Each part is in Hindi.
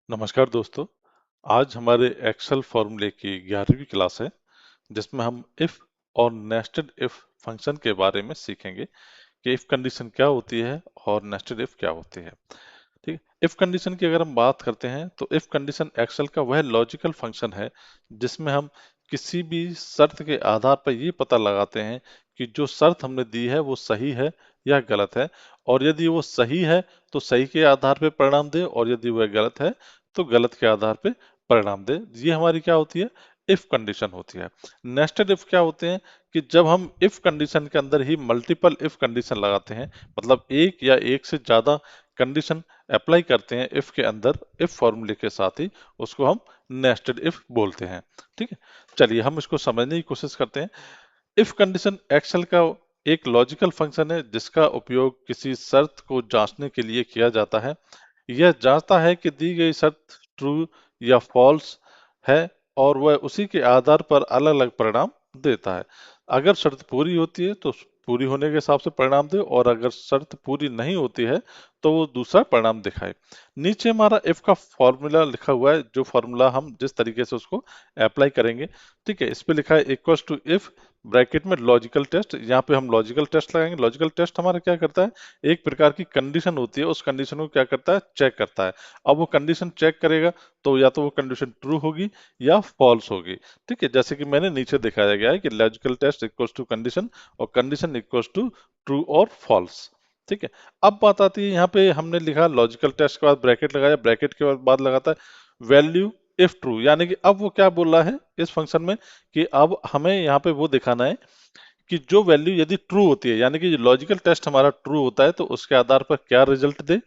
नमस्कार दोस्तों। आज हमारे एक्सेल फॉर्मूले की 11वीं क्लास है जिसमें हम इफ और नेस्टेड इफ फंक्शन के बारे में सीखेंगे कि इफ कंडीशन क्या होती है और नेस्टेड इफ क्या होती है। ठीक है, इफ कंडीशन की अगर हम बात करते हैं तो इफ कंडीशन एक्सेल का वह लॉजिकल फंक्शन है जिसमें हम किसी भी शर्त के आधार पर ये पता लगाते हैं कि जो शर्त हमने दी है वो सही है या गलत है, और यदि वो सही है तो सही के आधार पर परिणाम दे, और यदि वह गलत है तो गलत के आधार पर परिणाम दे। ये हमारी क्या होती है? इफ कंडीशन होती है। नेस्टेड इफ क्या होते हैं कि जब हम इफ कंडीशन के अंदर ही मल्टीपल इफ कंडीशन लगाते हैं, मतलब एक या एक से ज्यादा कंडीशन अप्लाई करते हैं इफ के अंदर, इफ फॉर्मूले के साथ ही, उसको हम नेस्टेड इफ बोलते हैं। ठीक है, चलिए हम इसको समझने की कोशिश करते हैं। इफ कंडीशन एक्सेल का एक लॉजिकल फंक्शन है जिसका उपयोग किसी शर्त को जांचने के लिए किया जाता है। यह जांचता है कि दी गई शर्त ट्रू या फॉल्स है, और वह उसी के आधार पर अलग अलग परिणाम देता है। अगर शर्त पूरी होती है तो पूरी होने के हिसाब से परिणाम दे, और अगर शर्त पूरी नहीं होती है तो वो दूसरा परिणाम दिखाए। नीचे हमारा इफ का फॉर्मूला लिखा हुआ है, जो फॉर्मूला हम जिस तरीके से उसको अप्लाई करेंगे। ठीक है, इस पे लिखा है इक्वल्स टू इफ ब्रैकेट में लॉजिकल टेस्ट। यहाँ पे हम लॉजिकल टेस्ट लगाएंगे। लॉजिकल टेस्ट हमारा क्या करता है? एक प्रकार की कंडीशन होती है, उस कंडीशन को क्या करता है? चेक करता है। अब वो कंडीशन चेक करेगा तो या तो वो कंडीशन ट्रू होगी या फॉल्स होगी। ठीक है, जैसे कि मैंने नीचे दिखाया गया है कि logical test equals to condition और कंडीशन इक्वल्स टू ट्रू और फॉल्स। ठीक है, अब बात आती है, यहाँ पे हमने लिखा लॉजिकल टेस्ट के बाद ब्रैकेट लगाया, ब्रैकेट के बाद लगाता है वैल्यू इफ ट्रू, यानी कि अब वो क्या बोल रहा है इस फंक्शन में कि अब हमें यहाँ पे वो दिखाना है कि जो वैल्यू यदि ट्रू होती है, यानी कि लॉजिकल टेस्ट हमारा ट्रू होता है तो उसके आधार पर क्या रिजल्ट दे।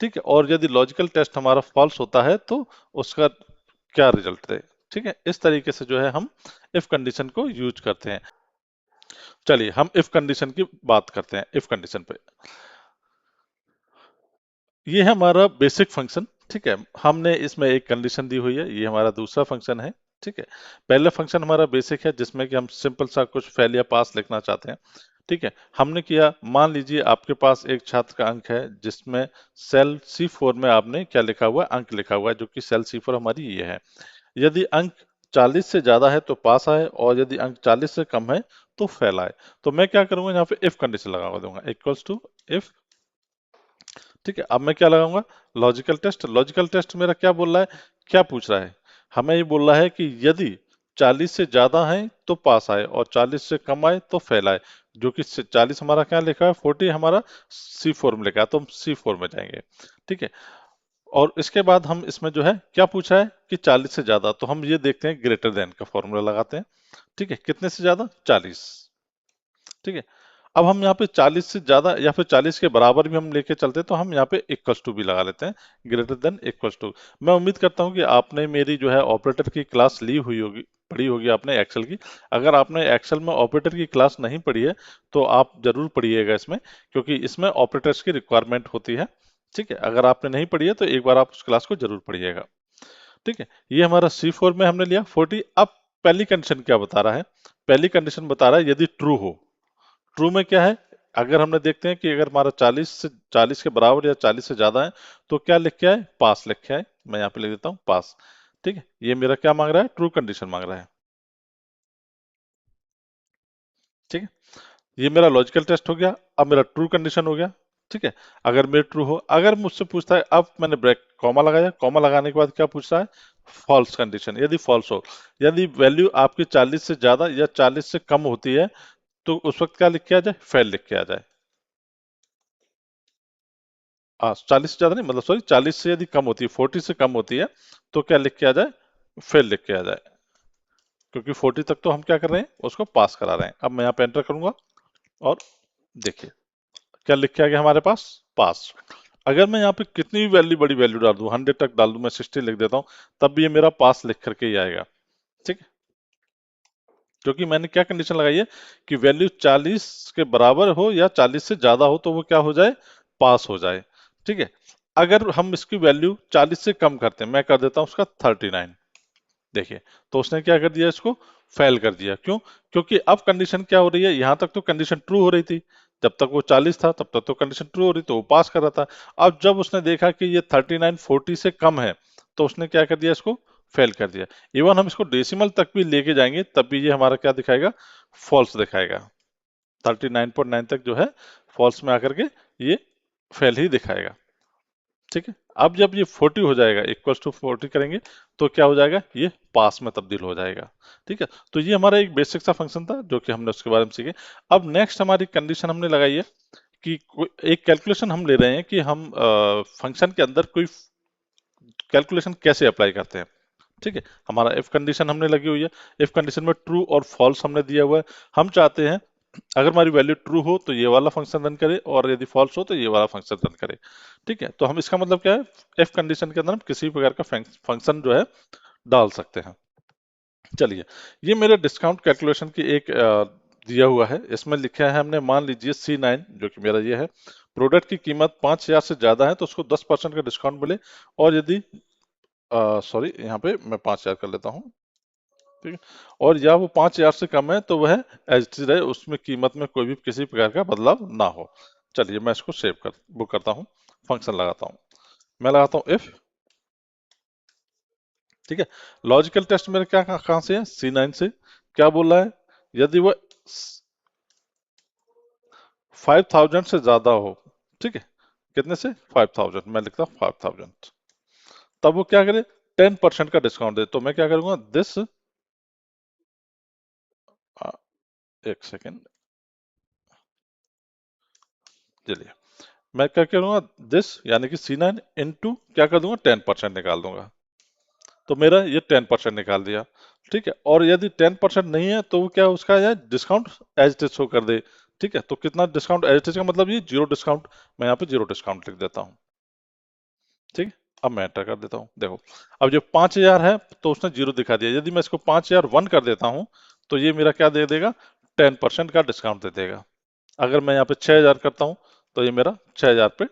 ठीक है, और यदि लॉजिकल टेस्ट हमारा फॉल्स होता है तो उसका क्या रिजल्ट दे। ठीक है, इस तरीके से जो है हम इफ कंडीशन को यूज करते हैं। चलिए हम इफ कंडीशन की बात करते हैं। इफ कंडीशन पे ये है हमारा बेसिक फंक्शन। ठीक है, हमने इसमें एक कंडीशन दी हुई है, ये हमारा दूसरा फंक्शन है। ठीक है, पहला फंक्शन हमारा बेसिक है जिसमें कि हम सिंपल सा कुछ फेल या पास लिखना चाहते हैं। ठीक है, हमने किया, मान लीजिए आपके पास एक छात्र का अंक है जिसमें सेल C4 में आपने क्या लिखा हुआ है? अंक लिखा हुआ है, जो कि सेल C4 हमारी ये है। यदि अंक 40 से ज्यादा है तो पास आए, और यदि अंक 40 से कम है तो फेल आए। तो मैं क्या करूंगा, यहाँ पे इफ कंडीशन लगा दूंगा, इक्वल्स टू इफ। ठीक है, अब मैं क्या लगाऊंगा? Logical test. लॉजिकल टेस्ट मेरा क्या बोल रहा है, क्या पूछ रहा है? हमें ये बोल रहा है कि यदि 40 से ज्यादा है तो पास आए और 40 से कम आए तो फेल आए। जो कि 40 हमारा क्या लिखा है, 40 हमारा C4 में लिखा है, तो हम C4 में जाएंगे। ठीक है, और इसके बाद हम इसमें जो है क्या पूछा है कि 40 से ज्यादा, तो हम ये देखते हैं ग्रेटर देन का फॉर्मूला लगाते हैं। ठीक है, कितने से ज्यादा? 40। ठीक है, अब हम यहाँ पे 40 से ज्यादा या फिर 40 के बराबर भी हम लेके चलते हैं तो हम यहाँ पे इक्वल्स टू भी लगा लेते हैं, ग्रेटर देन इक्वल्स टू। मैं उम्मीद करता हूँ कि आपने मेरी जो है ऑपरेटर की क्लास ली हुई होगी, पढ़ी होगी आपने एक्सेल की। अगर आपने एक्सेल में ऑपरेटर की क्लास नहीं पढ़ी है तो आप जरूर पढ़िएगा इसमें, क्योंकि इसमें ऑपरेटर्स की रिक्वायरमेंट होती है। ठीक है, अगर आपने नहीं पढ़ी है तो एक बार आप उस क्लास को जरूर पढ़िएगा। ठीक है, ये हमारा C4 में हमने लिया 40। अब पहली कंडीशन क्या बता रहा है? पहली कंडीशन बता रहा है यदि ट्रू हो। ट्रू में क्या है? अगर हमने देखते हैं कि अगर हमारा 40 के बराबर या 40 से ज्यादा है तो क्या लिख के आए? पास लिख के आए। मैं यहाँ पे लिख देता हूँ पास। ठीक है, ये मेरा क्या मांग रहा है? ट्रू कंडीशन मांग रहा है। ठीक है, ये मेरा लॉजिकल टेस्ट हो गया, अब मेरा ट्रू कंडीशन हो गया। ठीक है, अगर मेरे ट्रू हो, अगर मुझसे पूछता है, अब मैंने ब्रेक कॉमा लगाया, कॉमा लगाने के बाद क्या पूछ रहा है? False condition. यदि फॉल्स हो, यदि वैल्यू आपकी 40 से ज्यादा या 40 से कम होती है तो उस वक्त क्या लिख के आ जाए? फेल लिख के आ जाए। 40 से ज्यादा नहीं, मतलब सॉरी, 40 से यदि कम होती है, 40 से कम होती है तो क्या लिख के आ जाए? फेल लिख के आ जाए, क्योंकि 40 तक तो हम क्या कर रहे हैं? उसको पास करा रहे हैं। अब मैं यहाँ पे एंटर करूंगा और देखिए क्या लिख के आ गया हमारे पास? पास। अगर मैं यहाँ पे कितनी भी वैल्यू, बड़ी वैल्यू डाल दूं, 100 तक डाल दूं, मैं 60 लिख देता हूँ, तब भी ये मेरा पास लिख करके ही आएगा। ठीक है, क्योंकि मैंने क्या कंडीशन लगाई है कि वैल्यू 40 के बराबर हो या 40 से ज्यादा हो तो वो क्या हो जाए? पास हो जाए। ठीक है, अगर हम इसकी वैल्यू 40 से कम करते हैं, मैं कर देता हूं उसका 39। देखिए, तो उसने क्या कर दिया? इसको फेल कर दिया। क्यों? क्योंकि अब कंडीशन क्या हो रही है, यहां तक तो कंडीशन ट्रू हो रही थी, जब तक वो 40 था तब तक तो कंडीशन ट्रू हो रही, तो वो पास कर रहा था। अब जब उसने देखा कि ये 39 40 से कम है तो उसने क्या कर दिया, इसको फेल कर दिया। इवन हम इसको डेसिमल तक भी लेके जाएंगे तब भी ये हमारा क्या दिखाएगा, फॉल्स दिखाएगा। 39.9 तक जो है फॉल्स में आकर के ये फेल ही दिखाएगा। ठीक है, अब जब ये 40 हो जाएगा, इक्वल्स टू 40 करेंगे तो क्या हो जाएगा, ये पास में तब्दील हो जाएगा। ठीक है, तो ये हमारा एक बेसिक सा फंक्शन था जो कि हमने उसके बारे में सीखे। अब नेक्स्ट हमारी कंडीशन हमने लगाई है कि एक कैलकुलेशन हम ले रहे हैं कि हम फंक्शन के अंदर कोई कैलकुलेशन कैसे अप्लाई करते हैं। ठीक है, हमारा इफ कंडीशन हमने लगी हुई है, इफ कंडीशन में ट्रू और फॉल्स हमने दिया हुआ है। हम चाहते हैं अगर हमारी वैल्यू ट्रू हो तो ये वाला फंक्शन रन करे, और यदि फॉल्स हो तो ये वाला फंक्शन रन करे। ठीक है, तो हम इसका मतलब क्या है, इफ कंडीशन के अंदर हम किसी प्रकार का फंक्शन जो है डाल सकते हैं। चलिए, ये मेरे डिस्काउंट कैलकुलेशन की एक दिया हुआ है। इसमें लिखा है हमने, मान लीजिए C9 जो कि मेरा ये है, प्रोडक्ट की कीमत 5,000 से ज्यादा है तो उसको 10% का डिस्काउंट मिले, और यदि सॉरी यहाँ पे मैं 5,000 कर लेता हूँ। ठीक है, और या वो 5,000 से कम है तो वह एज इट इज रहे, उसमें कीमत में कोई भी किसी प्रकार का बदलाव ना हो। चलिए, मैं इसको सेव कर बुक करता हूँ, फंक्शन लगाता हूँ। मैं लगाता हूँ इफ। ठीक है, लॉजिकल टेस्ट मेरे क्या कहाँ से है, C9 से। क्या बोल रहा है, यदि वह 5,000 से ज्यादा हो। ठीक है, कितने से, 5,000, मैं लिखता हूँ 5,000, तब वो क्या करे, 10% का डिस्काउंट दे। तो मैं क्या करूंगा, दिस, एक सेकेंड, चलिए, मैं क्या करूंगा, दिस यानी कि C9 इंटू क्या कर दूंगा, 10% निकाल दूंगा। तो मेरा ये 10% निकाल दिया। ठीक है, और यदि 10% नहीं है तो वो क्या, उसका है discount as it is show कर दे। ठीक है, तो कितना डिस्काउंट एज इट इज का मतलब ये जीरो डिस्काउंट। मैं यहाँ पे जीरो डिस्काउंट लिख देता हूँ। ठीक है, अब मैं एंटर कर देता हूँ। देखो, अब जो 5,000 है तो उसने जीरो दिखा दिया। यदि मैं इसको 5,001 कर देता हूँ तो ये मेरा क्या दे देगा, 10% का डिस्काउंट दे देगा। अगर मैं यहाँ पे 6,000 करता हूँ तो ये मेरा 6,000 पे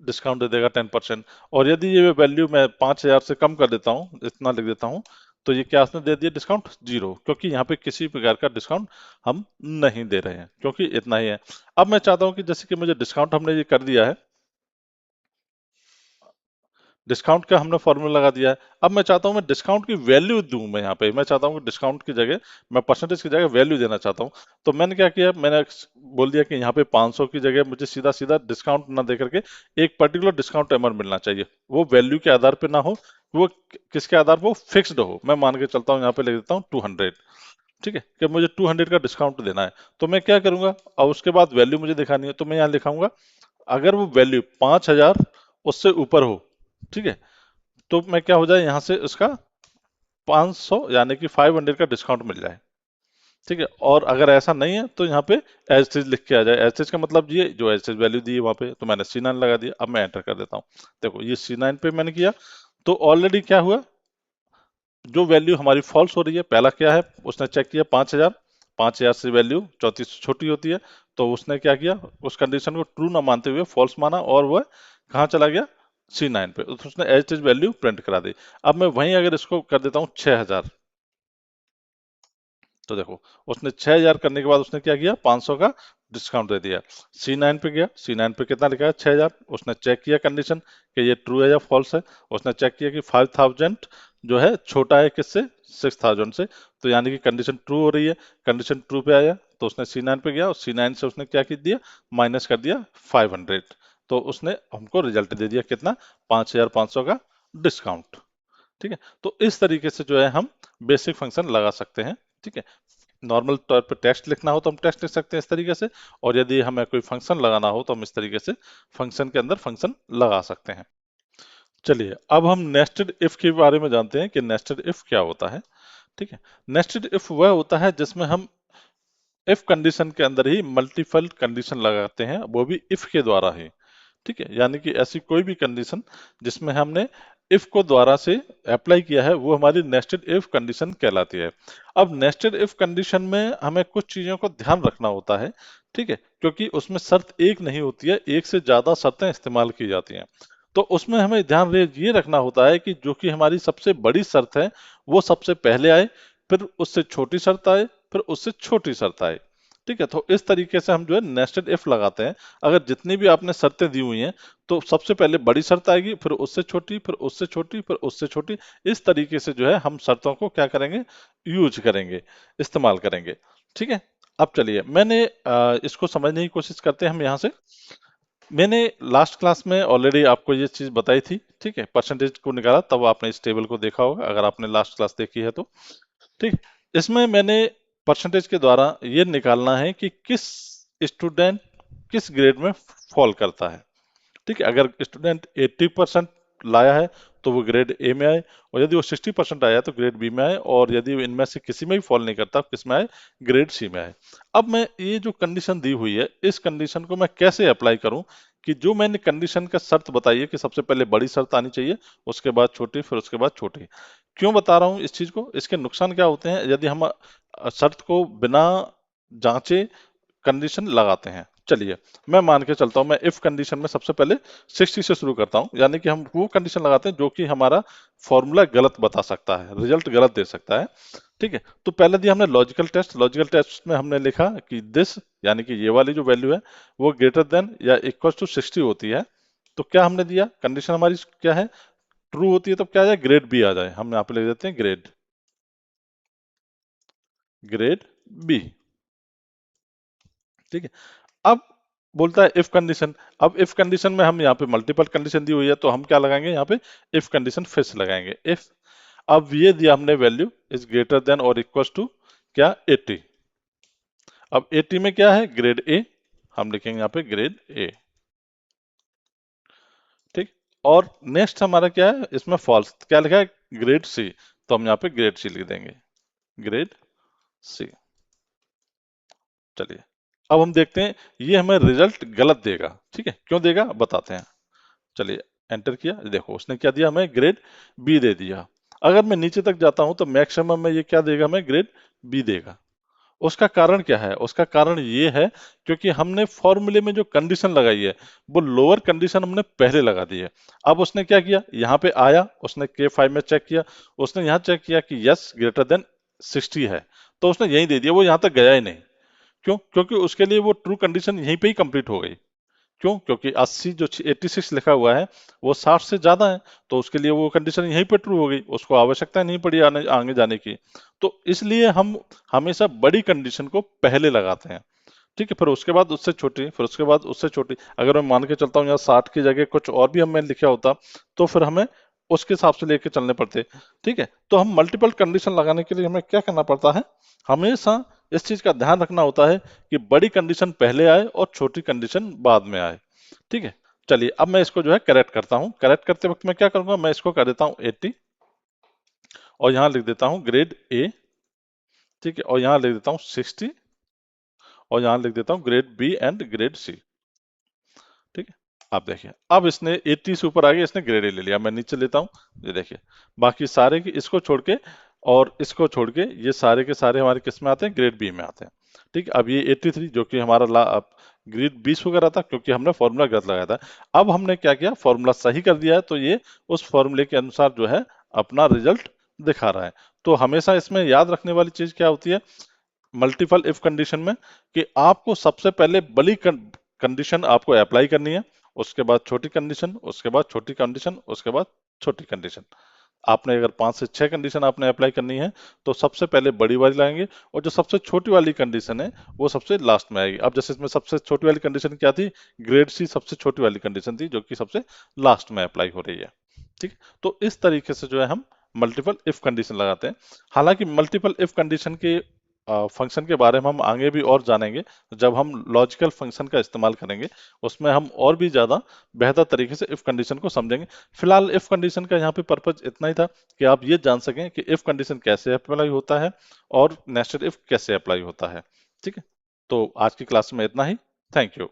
डिस्काउंट दे देगा 10%। और यदि ये वैल्यू मैं 5,000 से कम कर देता हूँ, इतना लिख देता हूँ, तो ये क्या उसने दे दिया, डिस्काउंट जीरो, क्योंकि यहाँ पे किसी प्रकार का डिस्काउंट हम नहीं दे रहे हैं, क्योंकि इतना ही है। अब मैं चाहता हूँ कि जैसे कि मुझे डिस्काउंट हमने ये कर दिया है, डिस्काउंट का हमने फॉर्मूला लगा दिया है। अब मैं चाहता हूं मैं डिस्काउंट की वैल्यू दूं। मैं यहाँ पे मैं चाहता हूं कि डिस्काउंट की जगह मैं परसेंटेज की जगह वैल्यू देना चाहता हूं। तो मैंने क्या किया, मैंने बोल दिया कि यहाँ पे 500 की जगह मुझे सीधा सीधा डिस्काउंट ना दे करके एक पर्टिकुलर डिस्काउंट अमाउंट मिलना चाहिए। वो वैल्यू के आधार पर ना हो, वो किसके आधार पर, वो फिक्स्ड हो। मैं मान के चलता हूँ, यहाँ पे लिख देता हूँ 200। ठीक है, कि मुझे 200 का डिस्काउंट देना है। तो मैं क्या करूंगा, और उसके बाद वैल्यू मुझे दिखानी है, तो मैं यहाँ लिखाऊंगा अगर वो वैल्यू 5,000 उससे ऊपर हो। ठीक है, तो मैं क्या हो जाए, यहाँ से उसका 500 यानी कि 500 का डिस्काउंट मिल जाए। ठीक है, और अगर ऐसा नहीं है तो यहाँ पे एज चीज लिख के आ जाए। एज चीज का मतलब ये जो एज चीज वैल्यू दी है वहां पे, तो मैंने C9 लगा दिया। अब मैं एंटर कर देता हूँ। देखो, ये C9 पे मैंने किया तो ऑलरेडी क्या हुआ, जो वैल्यू हमारी फॉल्स हो रही है, पहला क्या है, उसने चेक किया 5,000, 5,000 से वैल्यू 34 से छोटी होती है, तो उसने क्या किया, उस कंडीशन को ट्रू ना मानते हुए फॉल्स माना, और वह कहाँ चला गया, C9 पे, तो उसने एज इज वैल्यू प्रिंट करा दी। अब मैं वहीं अगर इसको कर देता हूँ 6,000, तो देखो, उसने 6,000 करने के बाद उसने क्या किया, 500 का डिस्काउंट दे दिया। C9 पे गया, C9 पे कितना लिखा है, 6,000। उसने चेक किया कंडीशन कि ये ट्रू है या फॉल्स है। उसने चेक किया कि 5,000 जो है छोटा है किससे, 6,000 से, तो यानी कि कंडीशन ट्रू हो रही है। कंडीशन ट्रू पे आया तो उसने C9 पे गया, और C9 से उसने क्या कर दिया, माइनस कर दिया 500। तो उसने हमको रिजल्ट दे दिया कितना, 5,500 का डिस्काउंट। ठीक है, तो इस तरीके से जो है हम बेसिक फंक्शन लगा सकते हैं। ठीक है, नॉर्मल तौर पर टेक्स्ट लिखना हो तो हम टेक्स्ट लिख सकते हैं इस तरीके से, और यदि हमें कोई फंक्शन लगाना हो तो हम इस तरीके से फंक्शन के अंदर फंक्शन लगा सकते हैं। चलिए, अब हम नेस्टेड इफ के बारे में जानते हैं कि नेस्टेड इफ क्या होता है। ठीक है, नेस्टेड इफ वह होता है जिसमें हम इफ कंडीशन के अंदर ही मल्टीपल कंडीशन लगाते हैं, वो भी इफ के द्वारा ही। ठीक है, यानी कि ऐसी कोई भी कंडीशन जिसमें हमने इफ को द्वारा से अप्लाई किया है, वो हमारी नेस्टेड इफ कंडीशन कहलाती है। अब नेस्टेड इफ कंडीशन में हमें कुछ चीजों को ध्यान रखना होता है। ठीक है, क्योंकि उसमें शर्त एक नहीं होती है, एक से ज्यादा शर्तें इस्तेमाल की जाती हैं। तो उसमें हमें ध्यान ये रखना होता है कि जो कि हमारी सबसे बड़ी शर्त है वो सबसे पहले आए, फिर उससे छोटी शर्त आए, फिर उससे छोटी शर्त आए। ठीक है, तो इस तरीके से हम जो है नेस्टेड इफ लगाते हैं। अगर जितनी भी आपने शर्तें दी हुई हैं तो सबसे पहले बड़ी शर्त आएगी, फिर उससे छोटी, फिर उससे छोटी, फिर उससे छोटी। इस तरीके से जो है हम शर्तों को क्या करेंगे, यूज करेंगे, इस्तेमाल करेंगे। ठीक है, अब चलिए मैंने इसको समझने की कोशिश करते हैं हम यहाँ से। मैंने लास्ट क्लास में ऑलरेडी आपको ये चीज बताई थी, ठीक है, परसेंटेज को निकाला, तब आपने इस टेबल को देखा होगा अगर आपने लास्ट क्लास देखी है तो। ठीक, इसमें मैंने परसेंटेज के द्वारा ये निकालना है कि किस स्टूडेंट किस ग्रेड में फॉल करता है। ठीक है, अगर स्टूडेंट 80% लाया है तो वो ग्रेड ए में आए, और यदि वो 60% आया तो ग्रेड बी में आए, और यदि वो इनमें से किसी में भी फॉल नहीं करता किस में आए, ग्रेड सी में आए। अब मैं ये जो कंडीशन दी हुई है इस कंडीशन को मैं कैसे अप्लाई करूं, कि जो मैंने कंडीशन का शर्त बताई है कि सबसे पहले बड़ी शर्त आनी चाहिए, उसके बाद छोटी, फिर उसके बाद छोटी। क्यों बता रहा हूं इस चीज को, इसके नुकसान क्या होते हैं यदि हम शर्त को बिना जांचे कंडीशन लगाते हैं। चलिए मैं मान के चलता हूं, मैं इफ कंडीशन में सबसे पहले 60 से शुरू करता हूं, यानी कि हम वो कंडीशन लगाते हैं जो कि हमारा फॉर्मूला गलत बता सकता है, रिजल्ट गलत दे सकता है। ठीक है, तो पहले दिया हमने लॉजिकल टेस्ट। लॉजिकल टेस्ट में हमने लिखा कि दिस, यानी कि ये वाली जो वैल्यू है वो ग्रेटर देन या इक्वल टू 60 होती है। तो क्या हमने दिया, कंडीशन हमारी क्या है, ट्रू होती है, तो क्या आ जाए, ग्रेड बी आ जाए। हम यहाँ पे लिख देते हैं ग्रेड, ग्रेड बी। ठीक है, अब बोलता है इफ कंडीशन। अब इफ कंडीशन में हम यहाँ पे मल्टीपल कंडीशन दी हुई है, तो हम क्या लगाएंगे यहाँ पे, इफ कंडीशन फिर से लगाएंगे। इफ, अब ये दिया हमने वैल्यू इज ग्रेटर देन और इक्वल टू क्या, 80। अब 80 में क्या है, ग्रेड ए, हम लिखेंगे यहाँ पे ग्रेड ए। ठीक, और नेक्स्ट हमारा क्या है, इसमें फॉल्स क्या लिखा है, ग्रेड सी, तो हम यहाँ पे ग्रेड सी लिख देंगे, ग्रेड सी। चलिए अब हम देखते हैं ये हमें रिजल्ट गलत देगा। ठीक है, क्यों देगा बताते हैं। चलिए एंटर किया, देखो उसने क्या दिया, हमें ग्रेड बी दे दिया। अगर मैं नीचे तक जाता हूं तो मैक्सिमम में ये क्या देगा, हमें ग्रेड बी देगा। उसका कारण क्या है, उसका कारण ये है क्योंकि हमने फॉर्मूले में जो कंडीशन लगाई है वो लोअर कंडीशन हमने पहले लगा दी है। अब उसने क्या किया, यहाँ पे आया, उसने K5 में चेक किया, उसने यहाँ चेक किया कि यस ग्रेटर देन 60 है, तो उसने यही दे दिया, वो यहाँ तक गया ही नहीं। क्यों, क्योंकि उसके लिए वो ट्रू कंडीशन यहीं पे ही कंप्लीट हो गई। क्यों, क्योंकि 80 जो 86 लिखा हुआ है वो 60 से ज्यादा है, तो उसके लिए वो कंडीशन यहीं पे ट्रू हो गई, उसको आवश्यकता नहीं पड़ी आने आगे जाने की। तो इसलिए हम हमेशा बड़ी कंडीशन को पहले लगाते हैं। ठीक है, फिर उसके बाद उससे छोटी, फिर उसके बाद उससे छोटी। अगर मैं मान के चलता हूँ यहाँ 60 की जगह कुछ और भी हमें लिखा होता तो फिर हमें उसके हिसाब से लेके चलने पड़ते। ठीक है, तो हम मल्टीपल कंडीशन लगाने के लिए हमें क्या करना पड़ता है, हमेशा इस चीज का ध्यान रखना होता है कि बड़ी कंडीशन पहले आए और छोटी कंडीशन बाद में आए। ठीक है, चलिए अब मैं इसको जो है करेक्ट करता हूँ। करेक्ट करते वक्त मैं क्या करूंगा, मैं इसको कर देता हूँ 80, और यहाँ लिख देता हूँ ग्रेड ए। ठीक है, और यहाँ लिख देता हूँ 60, और यहाँ लिख देता हूँ grade B and grade C. ठीक है, आप देखिए अब इसने 80 से ऊपर आ गया, इसने ग्रेड ए ले लिया। मैं नीचे लेता हूँ, ये देखिए बाकी सारे की इसको छोड़ के और इसको छोड़ के ये सारे के सारे हमारे किस में आते हैं, ग्रेड बी में आते हैं। ठीक है, अब ये 83 जो कि हमारा ग्रेड 20 वगैरह था, क्योंकि हमने फॉर्मूला गलत लगाया था। अब हमने क्या किया, फॉर्मूला सही कर दिया है, तो ये उस फॉर्मूले के अनुसार जो है अपना रिजल्ट दिखा रहा है। तो हमेशा इसमें याद रखने वाली चीज क्या होती है मल्टीपल इफ कंडीशन में, कि आपको सबसे पहले बड़ी कंडीशन आपको अप्लाई करनी है, उसके बाद छोटी कंडीशन, उसके बाद छोटी कंडीशन, उसके बाद छोटी कंडीशन। आपने अगर 5 से 6 कंडीशन आपने अप्लाई करनी है तो सबसे पहले बड़ी वाली लाएंगे, और जो सबसे छोटी वाली कंडीशन है वो सबसे लास्ट में आएगी। अब जैसे इसमें सबसे छोटी वाली कंडीशन क्या थी, ग्रेड सी सबसे छोटी वाली कंडीशन थी जो कि सबसे लास्ट में अप्लाई हो रही है। ठीक, तो इस तरीके से जो है हम मल्टीपल इफ कंडीशन लगाते हैं। हालांकि मल्टीपल इफ कंडीशन के फंक्शन के बारे में हम आगे भी और जानेंगे, जब हम लॉजिकल फंक्शन का इस्तेमाल करेंगे उसमें हम और भी ज्यादा बेहतर तरीके से इफ कंडीशन को समझेंगे। फिलहाल इफ कंडीशन का यहाँ पे पर्पज इतना ही था कि आप ये जान सकें कि इफ कंडीशन कैसे अप्लाई होता है और नेस्टेड इफ कैसे अप्लाई होता है। ठीक है, तो आज की क्लास में इतना ही। Thank you.